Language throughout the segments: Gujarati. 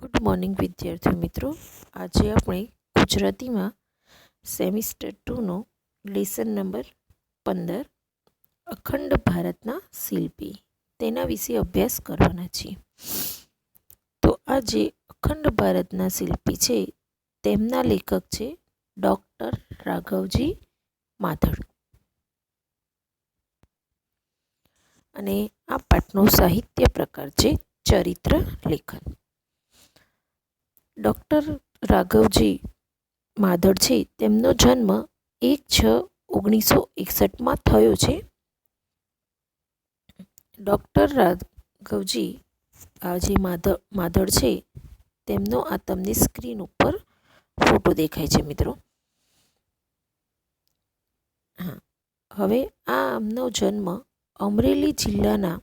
ગુડ મોર્નિંગ વિદ્યાર્થી મિત્રો. આજે આપણે ગુજરાતીમાં સેમિસ્ટર 2નો લેસન નંબર 15 અખંડ ભારતના શિલ્પી તેના વિશે અભ્યાસ કરવાના છીએ. તો આ જે અખંડ ભારતના શિલ્પી છે તેમના લેખક છે ડૉક્ટર રાઘવજી માધડ અને આ પાઠનો સાહિત્ય પ્રકાર છે ચરિત્ર લેખન. ડૉક્ટર રાઘવજી માધડ છે તેમનો જન્મ 1/6/1961 થયો છે. ડૉક્ટર રાઘવજી આ જે માધડ છે તેમનો આ તમને સ્ક્રીન ઉપર ફોટો દેખાય છે મિત્રો. હવે આ આમનો જન્મ અમરેલી જિલ્લાના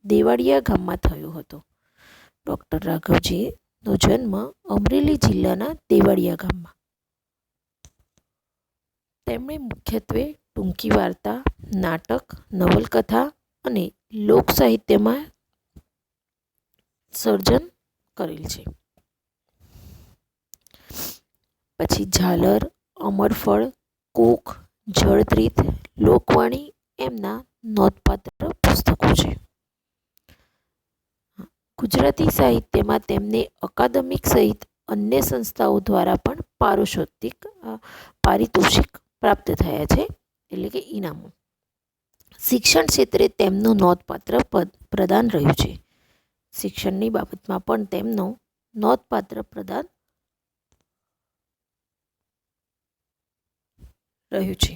દેવાડિયા ગામમાં થયો હતો. ડૉક્ટર રાઘવજીનો જન્મ અમરેલી જિલ્લાના દેવાડિયા ગામમાં. તેમણે મુખ્યત્વે ટૂંકી વાર્તા, નાટક, નવલકથા અને લોક સાહિત્યમાં સર્જન કરેલ છે. પછી ઝાલર, અમરફળ, કૂક, જળદ્રીત, લોકવાણી એમના નોંધપાત્ર પુસ્તકો છે. ગુજરાતી સાહિત્યમાં તેમને અકાદમિક સહિત અન્ય સંસ્થાઓ દ્વારા પણ પારિતોષિક પ્રાપ્ત થયા છે, એટલે કે ઇનામો. શિક્ષણ ક્ષેત્રે તેમનું નોંધપાત્ર પ્રદાન રહ્યું છે. શિક્ષણની બાબતમાં પણ તેમનું નોંધપાત્ર પ્રદાન રહ્યું છે.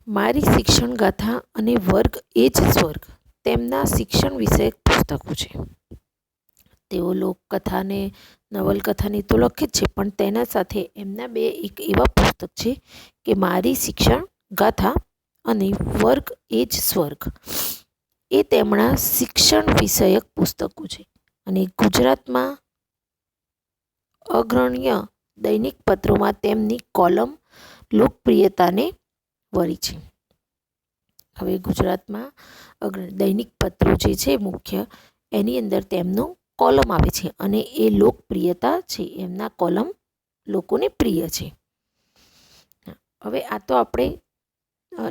મારી શિક્ષણ ગાથા અને વર્ગ એ જ સ્વર્ગ તેમના શિક્ષણ વિષયક પુસ્તકો છે. તેઓ લોકકથાને નવલકથાની તો લખે જ છે, પણ તેના સાથે એમના એક એવા પુસ્તક છે કે મારી શિક્ષણ ગાથા અને વર્ગ એ જ સ્વર્ગ એ તેમના શિક્ષણ વિષયક પુસ્તકો છે. અને ગુજરાતમાં અગ્રણ્ય દૈનિક પત્રોમાં તેમની કોલમ લોકપ્રિયતાને વરી છે. હવે ગુજરાતમાં દૈનિક પત્રો જે છે મુખ્ય એની અંદર તેમનું કોલમ આવે છે અને એ લોકપ્રિયતા છે, એમના કોલમ લોકોને પ્રિય છે. હવે આ તો આપણે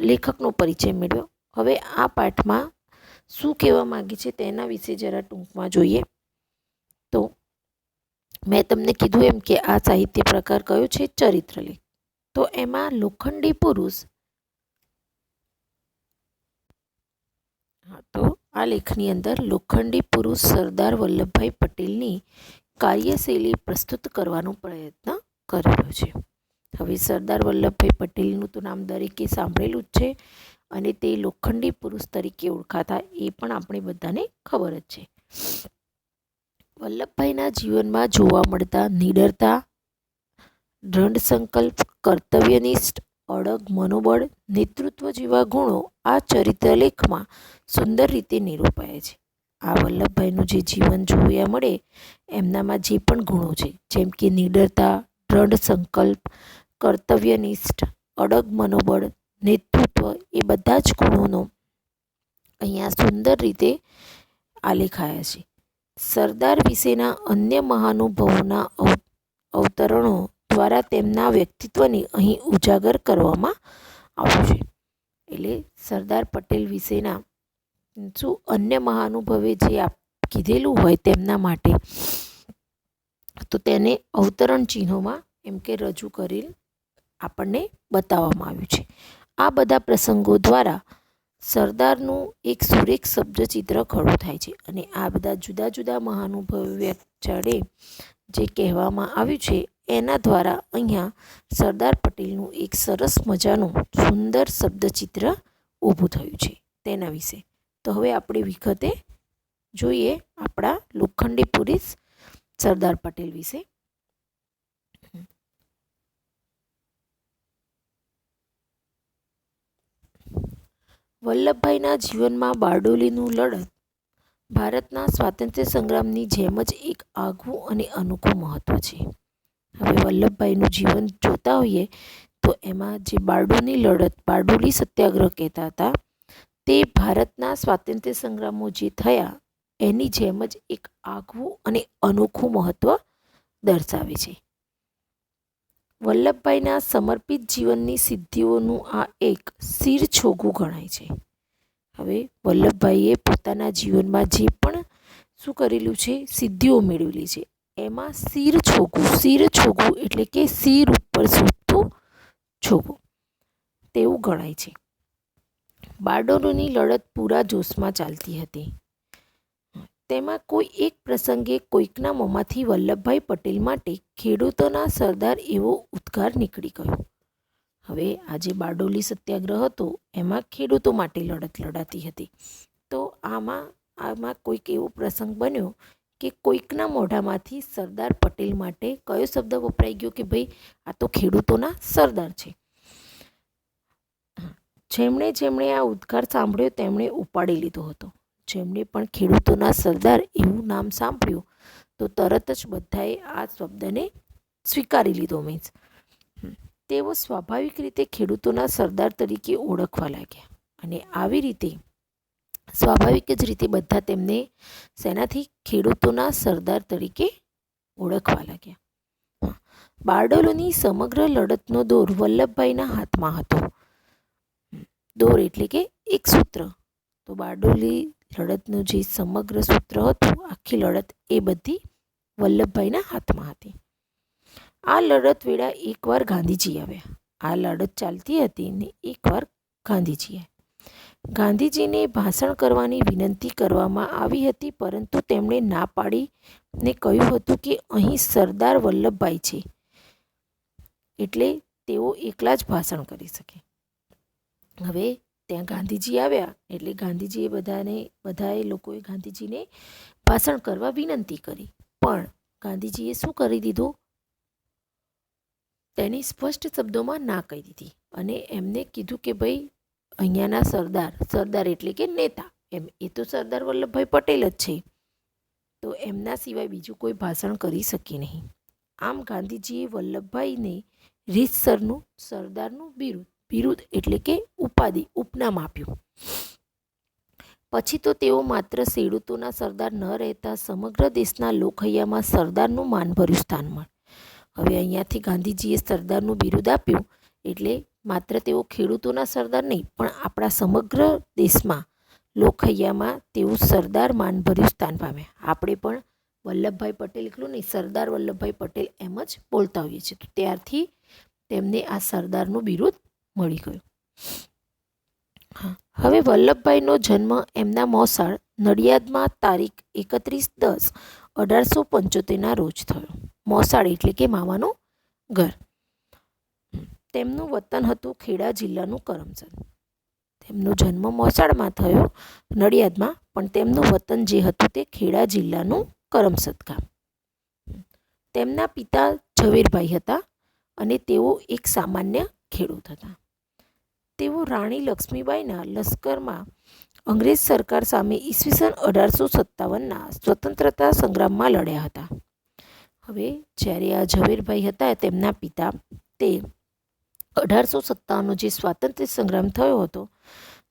લેખકનો પરિચય મેળવ્યો. હવે આ પાઠમાં શું કહેવા માંગે છે તેના વિશે જરા ટૂંકમાં જોઈએ. તો મેં તમને કીધું એમ કે આ સાહિત્ય પ્રકાર કયો છે? ચરિત્રલેખ. તો એમાં લોખંડી પુરુષ તો આ લેખની અંદર લોખંડી પુરુષ સરદાર વલ્લભભાઈ પટેલની કાર્યશૈલી પ્રસ્તુત કરવાનો પ્રયત્ન કરેલો છે. હવે સરદાર વલ્લભભાઈ પટેલનું તો નામ દરેકે સાંભળેલું જ છે અને તે લોખંડી પુરુષ તરીકે ઓળખાતા એ પણ આપણે બધાને ખબર જ છે. વલ્લભભાઈના જીવનમાં જોવા મળતા નીડરતા, દૃઢ સંકલ્પ, કર્તવ્યનિષ્ઠ, અડગ મનોબળ, નેતૃત્વ જેવા ગુણો આ ચરિત્રલેખમાં સુંદર રીતે નિરૂપાય છે. આ વલ્લભભાઈનું જે જીવન જોવા મળે એમનામાં જે પણ ગુણો છે, જેમ કે નીડરતા, દૃઢ સંકલ્પ, કર્તવ્યનિષ્ઠ, અડગ મનોબળ, નેતૃત્વ એ બધા જ ગુણોનો અહીંયા સુંદર રીતે આલેખાયા છે. સરદાર વિશેના અન્ય મહાનુભાવોના અવતરણો દ્વારા તેમના વ્યક્તિત્વને અહીં ઉજાગર કરવામાં આવ્યું છે. એટલે સરદાર પટેલ વિશેના શું અન્ય મહાનુભાવે જે કીધેલું હોય તેમના માટે તો તેને અવતરણ ચિહ્નોમાં એમ કે રજૂ કરેલ આપણને બતાવવામાં આવ્યું છે. આ બધા પ્રસંગો દ્વારા સરદારનું એક સુરેખ શબ્દચિત્ર ખડું થાય છે અને આ બધા જુદા જુદા મહાનુભાવો ચડે જે કહેવામાં આવ્યું છે એના દ્વારા અહીંયા સરદાર પટેલનું એક સરસ મજાનું સુંદર શબ્દચિત્ર ઊભું થયું છે તેના વિશે. તો હવે આપણે વિગતે જોઈએ આપણા લોખંડી પુરુષ સરદાર પટેલ વિશે. વલ્લભભાઈના જીવનમાં બારડોલીનું લડત ભારતના સ્વાતંત્ર્ય સંગ્રામની જેમ જ એક આગવું અને અનોખું મહત્વ છે. હવે વલ્લભભાઈનું જીવન જોતા હોઈએ તો એમાં જે બારડોલી લડત, બારડોલી સત્યાગ્રહ કહેતા હતા, તે ભારતના સ્વાતંત્ર્ય સંગ્રામો જે થયા એની જેમ જ એક આગવું અને અનોખું મહત્વ દર્શાવે છે. વલ્લભભાઈના સમર્પિત જીવનની સિદ્ધિઓનું આ એક શિરછોગું ગણાય છે. હવે વલ્લભભાઈએ પોતાના જીવનમાં જે પણ શું કરેલું છે, સિદ્ધિઓ મેળવેલી છે, એમાં શિરછોગું એટલે કે શિર ઉપર શોભતું છોગું તેવું ગણાય છે. બારડોલીની લડત પૂરા જોશમાં ચાલતી હતી. તેમાં કોઈ એક પ્રસંગે કોઈકના મોંમાંથી વલ્લભભાઈ પટેલ માટે ખેડૂતોના સરદાર એવો ઉદ્ગાર નીકળી ગયો. હવે આજે બારડોલી સત્યાગ્રહ હતો એમાં ખેડૂતો માટે લડત લડાતી હતી. તો આમાં કોઈક એવો પ્રસંગ બન્યો કે કોઈકના મોઢામાંથી સરદાર પટેલ માટે કયો શબ્દ વપરાઈ ગયો કે ભાઈ આ તો ખેડૂતોના સરદાર છે. જેમણે આ ઉદ્ગાર સાંભળ્યો તેમણે ઉપાડી લીધો હતો. જેમણે પણ ખેડૂતોના સરદાર એવું નામ સાંભળ્યું તો તરત જ બધાએ આ શબ્દને સ્વીકારી લીધો. તેઓ સ્વાભાવિક રીતે ખેડૂતોના સરદાર તરીકે ઓળખવા લાગ્યા અને આવી રીતે સ્વાભાવિક જ રીતે બધા તેમને સેનાથી ખેડૂતોના સરદાર તરીકે ઓળખવા લાગ્યા. બારડોલીની સમગ્ર લડતનો દોર વલ્લભભાઈના હાથમાં હતો. દોર એટલે કે એક સૂત્ર. તો બારડોલી લડતનું જે સમગ્ર સૂત્ર હતું, આખી લડત એ બધી વલ્લભભાઈના હાથમાં હતી. આ લડત વેળા એકવાર ગાંધીજી આવ્યા. આ લડત ચાલતી હતી ને એકવાર ગાંધીજી આવ્યા. ગાંધીજીને ભાષણ કરવાની વિનંતી કરવામાં આવી હતી, પરંતુ તેમણે ના પાડીને કહ્યું હતું કે અહીં સરદાર વલ્લભભાઈ છે, એટલે તેઓ એકલા જ ભાષણ કરી શકે. હવે ત્યાં ગાંધીજી આવ્યા એટલે ગાંધીજીએ બધાએ લોકોએ ગાંધીજીને ભાષણ કરવા વિનંતી કરી, પણ ગાંધીજીએ શું કરી દીધું, તેની સ્પષ્ટ શબ્દોમાં ના કહી દીધી અને એમને કીધું કે ભાઈ અહીંયાના સરદાર એટલે કે નેતા, એ તો સરદાર વલ્લભભાઈ પટેલ જ છે, તો એમના સિવાય બીજું કોઈ ભાષણ કરી શકે નહીં. આમ ગાંધીજીએ વલ્લભભાઈને રીતસરનું સરદારનું બિરુદ એટલે કે ઉપનામ આપ્યું. પછી તો તેઓ માત્ર ખેડૂતોના સરદાર ન રહેતા સમગ્ર દેશના લોકહૈયામાં સરદારનું માનભર્યું સ્થાન મળે. હવે અહીંયાથી ગાંધીજીએ સરદારનું બિરુદ આપ્યું એટલે માત્ર તેઓ ખેડૂતોના સરદાર નહીં, પણ આપણા સમગ્ર દેશમાં લોકહૈયામાં તેઓ સરદાર માનભર્યું સ્થાન પામ્યા. આપણે પણ વલ્લભભાઈ પટેલ એટલું નહીં, સરદાર વલ્લભભાઈ પટેલ એમ જ બોલતા હોઈએ છીએ. તો ત્યારથી તેમને આ સરદારનું બિરુદ મળી ગયું. હવે વલ્લભભાઈનો જન્મ એમના મોસાળ નડિયાદમાં તારીખ 31/10/1875 રોજ થયો. મોસાળ એટલે કે મામાનું ઘર. તેમનું વતન હતું ખેડા જિલ્લાનું કરમસદ. તેમનો જન્મ મોસાળમાં થયો નડિયાદમાં, પણ તેમનું વતન જે હતું તે ખેડા જિલ્લાનું કરમસદ ગામ. તેમના પિતા ઝવેરભાઈ હતા અને તેઓ એક સામાન્ય ખેડૂત હતા. તેઓ રાણી લક્ષ્મીબાઈના લશ્કરમાં અંગ્રેજ સરકાર સામે ઈસવીસન 1857ના સ્વતંત્રતા સંગ્રામમાં લડ્યા હતા. હવે જ્યારે આ ઝવેરભાઈ હતા તેમના પિતા, તે 1857નો જે સ્વાતંત્ર્ય સંગ્રામ થયો હતો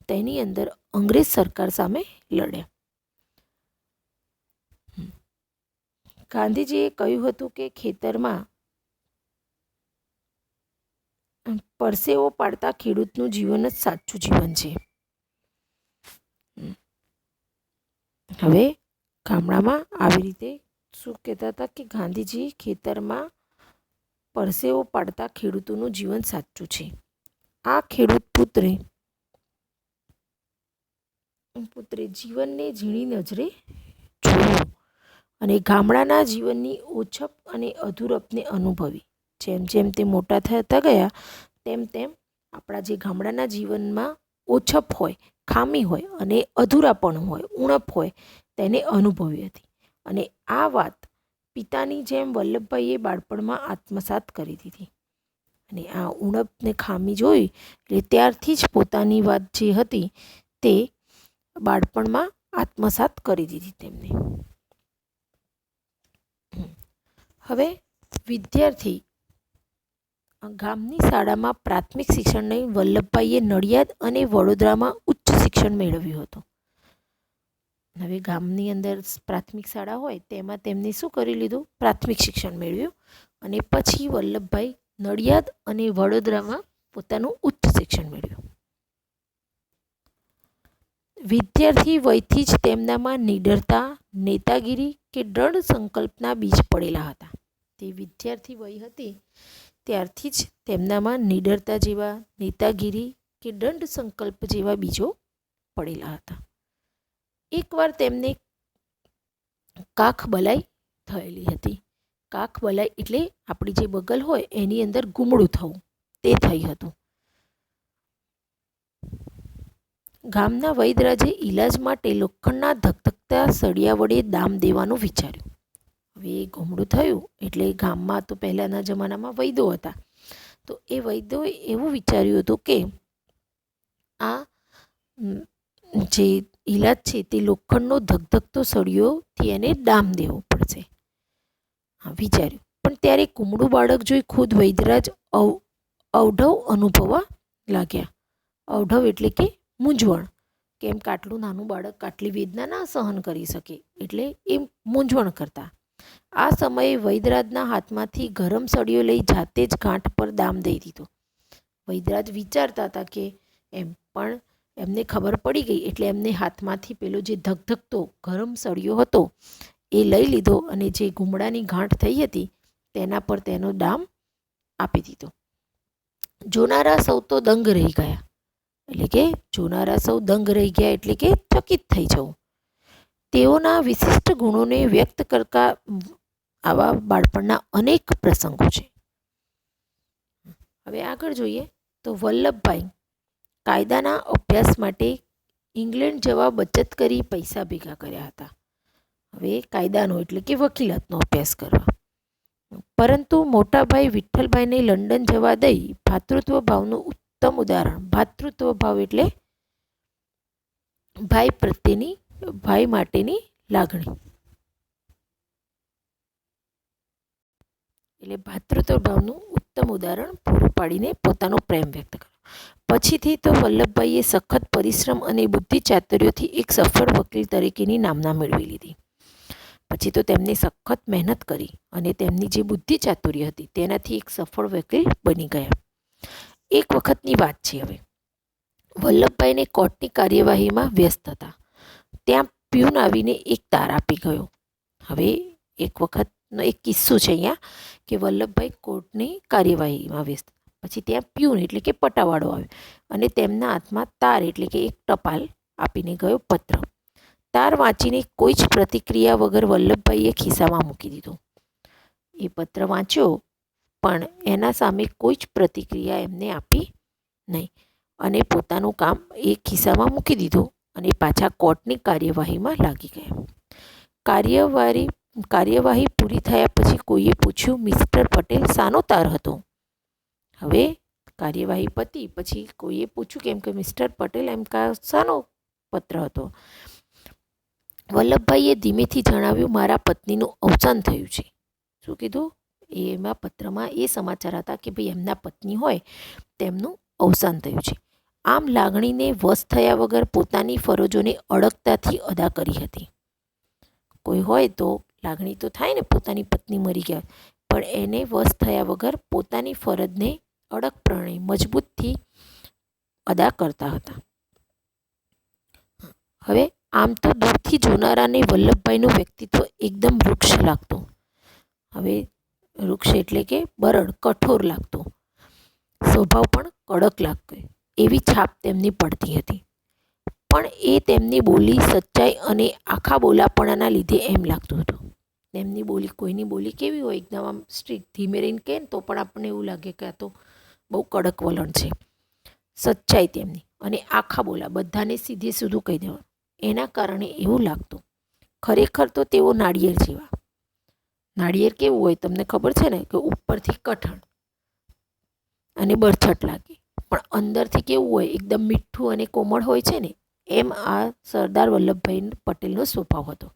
તેની અંદર અંગ્રેજ સરકાર સામે લડ્યા. ગાંધીજીએ કહ્યું હતું કે ખેતરમાં પરસેવો પાડતા ખેડૂતનું જીવન જ સાચું જીવન છે. હવે ગામડામાં આવી રીતે શું કહેતા હતા કે ગાંધીજી ખેતરમાં પરસેવો પાડતા ખેડૂતોનું જીવન સાચું છે. આ ખેડૂત પુત્રે જીવનને ઝીણી નજરે જોયું અને ગામડાના જીવનની ઓછપ અને અધૂરપને અનુભવી. જેમ જેમ તે મોટા થતા ગયા તેમ તેમ આપણા જે ગામડાના જીવનમાં ઓછપ હોય, ખામી હોય અને અધૂરાપણું હોય, ઉણપ હોય, તેને અનુભવી હતી. અને આ વાત પિતાની જેમ વલ્લભભાઈએ બાળપણમાં આત્મસાત કરી દીધી. અને આ ઉણપને ખામી જોઈ એટલે ત્યારથી જ પોતાની વાત જે હતી તે બાળપણમાં આત્મસાત કરી દીધી તેમને. હવે વિદ્યાર્થી ગામની શાળામાં પ્રાથમિક શિક્ષણ લઈ વલ્લભભાઈએ નડિયાદ અને વડોદરામાં ઉચ્ચ શિક્ષણ મેળવ્યું હતું. હવે ગામની અંદર પ્રાથમિક શાળા હોય તેમાં તેમને શું કરી લીધું? પ્રાથમિક શિક્ષણ મેળવ્યું અને પછી વલ્લભભાઈ નડિયાદ અને વડોદરામાં પોતાનું ઉચ્ચ શિક્ષણ મેળવ્યું. વિદ્યાર્થી વયથી જ તેમનામાં નીડરતા, નેતાગીરી કે દ્રઢ સંકલ્પના બીજ પડેલા હતા. તે વિદ્યાર્થી વય હતી ત્યારથી જ તેમનામાં નીડરતા જેવા, નેતાગીરી કે દ્રઢ સંકલ્પ જેવા બીજો પડેલા હતા. એકવાર તેમને કાખ બલાઈ થયેલી હતી. કાખ બલાઈ એટલે આપણી જે બગલ હોય એની અંદર ગુમડું થવું, તે થઈ હતું. ગામના વૈદરાજે ઈલાજ માટે લોખંડના ધગધગતા સળિયા વડે દામ દેવાનું વિચાર્યું. હવે ગુમડું થયું એટલે ગામમાં તો પહેલાંના જમાનામાં વૈદો હતા, તો એ વૈદોએ એવું વિચાર્યું હતું કે આ જે ઈલાજ છે તે લોખંડનો ધગધગતો સળિયોથી એને દામ દેવો પડશે. હા, વિચાર્યું. પણ ત્યારે કુમળું બાળક જોઈ ખુદ વૈદરાજ અવઢવ અનુભવવા લાગ્યા. અવઢવ એટલે કે મૂંઝવણ, કેમ કે આટલું નાનું બાળક આટલી વેદના ના સહન કરી શકે, એટલે એ મૂંઝવણ કરતા. આ સમયે વૈદરાજના હાથમાંથી ગરમ સળિયો લઈ જાતે જ ગાંઠ પર દામ દઈ દીધો. વૈદરાજ વિચારતા હતા કે એમ, પણ એમને ખબર પડી ગઈ એટલે એમને હાથમાંથી પેલો જે ધગધગતો ગરમ સળિયો હતો એ લઈ લીધો અને જે ગુમડાની ગાંઠ થઈ હતી તેના પર તેનો દામ આપી દીધો. જોનારા સૌ તો દંગ રહી ગયા. એટલે કે જોનારા સૌ દંગ રહી ગયા એટલે કે ચકિત થઈ જવું. તેઓના વિશિષ્ટ ગુણોને વ્યક્ત કરતા આવા બાળપણના અનેક પ્રસંગો છે. હવે આગળ જોઈએ તો વલ્લભભાઈ કાયદાના અભ્યાસ માટે ઇંગ્લેન્ડ જવા બચત કરી પૈસા ભેગા કર્યા હતા. હવે કાયદાનો એટલે કે વકીલાતનો અભ્યાસ કરવા. પરંતુ મોટાભાઈ વિઠ્ઠલભાઈને લંડન જવા દઈ ભાતૃત્વ ભાવનું ઉત્તમ ઉદાહરણ. ભાતૃત્વ ભાવ એટલે ભાઈ માટેની લાગણી, એટલે ભાતૃત્વ ભાવનું ઉત્તમ ઉદાહરણ પૂરું પાડીને પોતાનો પ્રેમ વ્યક્ત કર્યો. પછીથી તો વલ્લભભાઈએ સખત પરિશ્રમ અને બુદ્ધિ ચાતુર્યથી એક સફળ વકીલ તરીકેની નામના મેળવી લીધી. પછી તો તેમને સખત મહેનત કરી અને તેમની જે બુદ્ધિ ચાતુર્ય હતી તેનાથી એક સફળ વકીલ બની ગયા. એક વખતની વાત છે. હવે વલ્લભભાઈને કોર્ટની કાર્યવાહીમાં વ્યસ્ત હતા. ત્યાં પ્યુન આવીને એક તાર આપી ગયો. હવે એક વખતનો એક કિસ્સો છે અહીંયા કે વલ્લભભાઈ કોર્ટની કાર્યવાહીમાં વ્યસ્ત, પછી ત્યાં પ્યુન એટલે કે પટાવાળો આવ્યો અને તેમના હાથમાં તાર એટલે કે એક ટપાલ આપીને ગયો પત્ર. તાર વાંચીને કોઈ જ પ્રતિક્રિયા વગર વલ્લભભાઈએ ખિસ્સામાં મૂકી દીધો. એ પત્ર વાંચ્યો પણ એના સામે કોઈ જ પ્રતિક્રિયા એમને આપી નહીં અને પોતાનું કામ એ ખિસ્સામાં મૂકી દીધું અને પાછા કોર્ટની કાર્યવાહીમાં લાગી ગયા. કાર્યવાહી પૂરી થયા પછી કોઈએ પૂછ્યું, મિસ્ટર પટેલ શાનો તાર હતો? હવે કાર્યવાહી પતી પછી કોઈએ પૂછ્યું કેમ કે મિસ્ટર પટેલ એમ શાનો પત્ર હતો? વલ્લભભાઈએ ધીમેથી જણાવ્યું, મારા પત્નીનું અવસાન થયું છે. શું કીધું? એમાં પત્રમાં એ સમાચાર હતા કે ભાઈ એમના પત્ની હોય તેમનું અવસાન થયું છે. આમ લાગણીને વશ થયા વગર પોતાની ફરજોને અડગતાથી અદા કરી હતી. કોઈ હોય તો લાગણી તો થાય ને, પોતાની પત્ની મરી ગયા, પણ એને વશ થયા વગર પોતાની ફરજને અડગપણે મજબૂતથી અદા કરતા હતા. હવે આમ તો દૂરથી જોનારાને વલ્લભભાઈનું વ્યક્તિત્વ એકદમ વૃક્ષ લાગતું. હવે વૃક્ષ એટલે કે બરડ, કઠોર લાગતું, સ્વભાવ પણ કડક લાગતો, એવી છાપ તેમની પડતી હતી. પણ એ તેમની બોલી, સચ્ચાઈ અને આખા બોલાપણાના લીધે એમ લાગતું હતું. તેમની બોલી, કોઈની બોલી કેવી હોય, એકદમ આમ સ્ટ્રીટ, ધીમે રહીને કહે ને તો પણ આપણને એવું લાગે કે આ તો બહુ કડક વલણ છે. સચ્ચાઈ તેમની અને આખા બોલા, બધાને સીધે સીધું કહી દેવાનું, એના કારણે એવું લાગતું. ખરેખર તો તેઓ નાળિયેર જેવા. નાળિયેર કેવું હોય તમને ખબર છે ને, કે ઉપરથી કઠણ અને બરછટ લાગે, પણ અંદરથી કેવું હોય, એકદમ મીઠું અને કોમળ હોય છે ને, એમ આ સરદાર વલ્લભભાઈ પટેલનો સ્વભાવ હતો.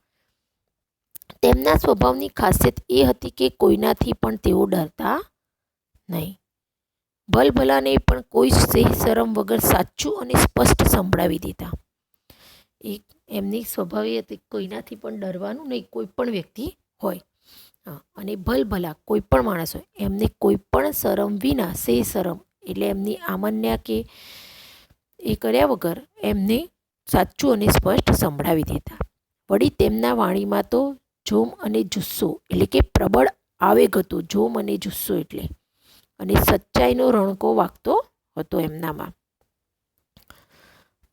તેમના સ્વભાવની ખાસિયત એ હતી કે કોઈનાથી પણ તેઓ ડરતા નહીં. ભલભલાને પણ કોઈ સેહ શરમ વગર સાચું અને સ્પષ્ટ સંભળાવી દેતા. એક એમની સ્વભાવે હતી કોઈનાથી પણ ડરવાનું નહીં, કોઈ પણ વ્યક્તિ હોય. અને ભલભલા કોઈ પણ માણસ હોય એમને કોઈ પણ શરમ વિના સે શરમ એટલે એમની આમન્યા કે એ કર્યા વગર એમને સાચું અને સ્પષ્ટ સંભળાવી દેતા. વળી તેમના વાણીમાં તો જોમ અને જુસ્સો એટલે કે પ્રબળ આવેગ હતો. જોમ અને જુસ્સો એટલે અને સચ્ચાઈનો રણકો વાગતો હતો એમનામાં.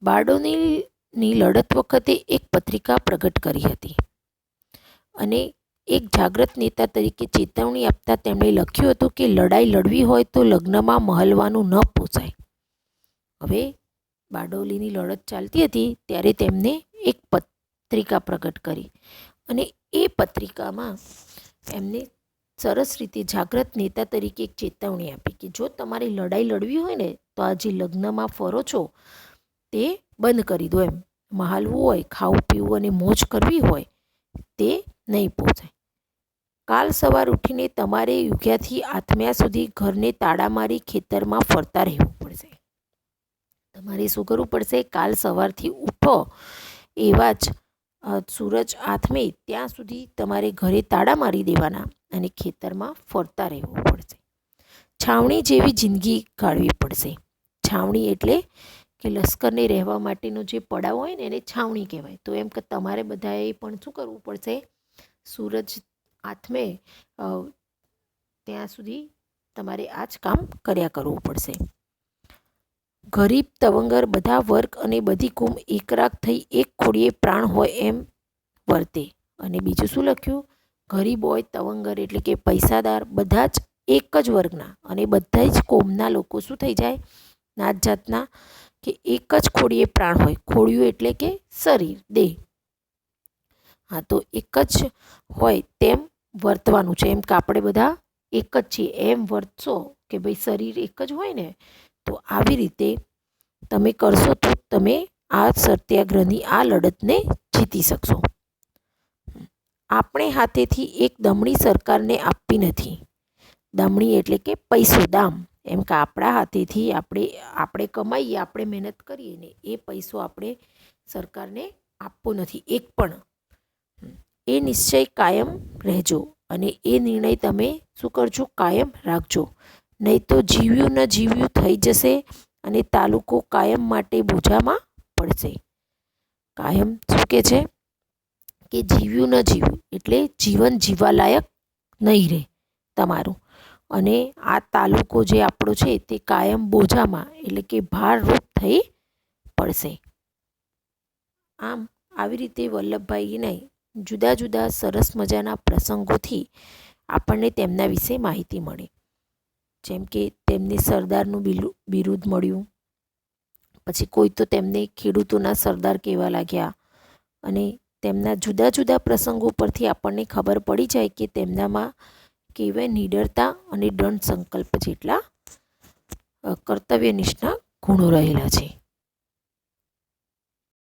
બારડોલીની લડત વખતે એક પત્રિકા પ્રગટ કરી હતી અને એક જાગૃત નેતા તરીકે ચેતવણી આપતા તેમણે લખ્યું હતું કે લડાઈ લડવી હોય તો લગ્નમાં મહલવાનું ન પોસાય. હવે બારડોલીની લડત ચાલતી હતી ત્યારે તેમને એક પત્રિકા પ્રગટ કરી અને એ પત્રિકામાં એમને સરસ રીતે જાગૃત નેતા તરીકે એક ચેતવણી આપી કે જો તમારે લડાઈ લડવી હોય ને તો આ જે લગ્નમાં ફરો છો તે બંધ કરી દો. એમ મહાલવું હોય, ખાવું પીવું અને મોજ કરવી હોય તે નહીં પોસાય. કાલ સવાર ઉઠીને તમારે યુગ્યાથી આથમ્યા સુધી ઘરને તાળા મારી ખેતરમાં ફરતા રહેવું પડશે. તમારે શું કરવું પડશે? કાલ સવારથી ઉઠો એવા જ સૂરજ આથમે ત્યાં સુધી તમારે ઘરે તાળા મારી દેવાના અને ખેતરમાં ફરતા રહેવું પડશે. છાવણી જેવી જિંદગી કાઢવી પડશે. છાવણી એટલે કે લશ્કરને રહેવા માટેનો જે પડાવ હોય ને એને છાવણી કહેવાય. તો એમ કે તમારે બધાએ પણ શું કરવું પડશે? સૂરજ આથમે ત્યાં સુધી તમારે આ જ કામ કર્યા કરવું પડશે. ગરીબ તવંગર બધા વર્ગ અને બધી કુમ એકરાગ થઈ એક ખોડીએ પ્રાણ હોય એમ વર્તે. અને બીજું શું લખ્યું? ગરીબ હોય, તવંગર એટલે કે પૈસાદાર બધા જ એક જ વર્ગના અને બધા જ કોમના લોકો શું થઈ જાય? નાત જાતના કે એક જ ખોડીએ પ્રાણ હોય. ખોડિયું એટલે કે શરીર, દેહ. હા, તો એક જ હોય તેમ વર્તવાનું છે. એમ કે આપણે બધા એક જ છીએ એમ વર્તશો કે ભાઈ શરીર એક જ હોય ને, તો આવી રીતે તમે કરશો તો તમે આ સત્યાગ્રહની આ લડતને જીતી શકશો. આપણે હાથેથી એક દમણી સરકારને આપવી નથી. દમણી એટલે કે પૈસો, દામ. એમ કે આપણા હાથેથી આપણે કમાઈએ, આપણે મહેનત કરીએ ને એ પૈસો આપણે સરકારને આપવો નથી એક પણ. એ નિશ્ચય કાયમ રહેજો અને એ નિર્ણય તમે શું કરજો? કાયમ રાખજો. નહીં તો જીવ્યું ન જીવ્યું થઈ જશે અને તાલુકો કાયમ માટે બોજામાં પડશે. કાયમ શું કહે છે? કે જીવ્યું ન જીવ્યું એટલે જીવન જીવવાલાયક નહીં રહે તમારું અને આ તાલુકો જે આપણો છે તે કાયમ બોજામાં એટલે કે ભારરૂપ થઈ પડશે. આમ આવી રીતે વલ્લભભાઈને જુદા જુદા સરસ મજાના પ્રસંગોથી આપણને તેમના વિશે માહિતી મળે. જેમ કે તેમને સરદારનું બિરુદ મળ્યું, પછી કોઈ તો તેમને ખેડૂતોના સરદાર કહેવા લાગ્યા અને તેમના જુદા જુદા પ્રસંગો પરથી આપણને ખબર પડી જાય કે તેમનામાં કેવી નિડરતા અને દૃઢ સંકલ્પ જેટલા કર્તવ્યનિષ્ઠના ગુણો રહેલા છે.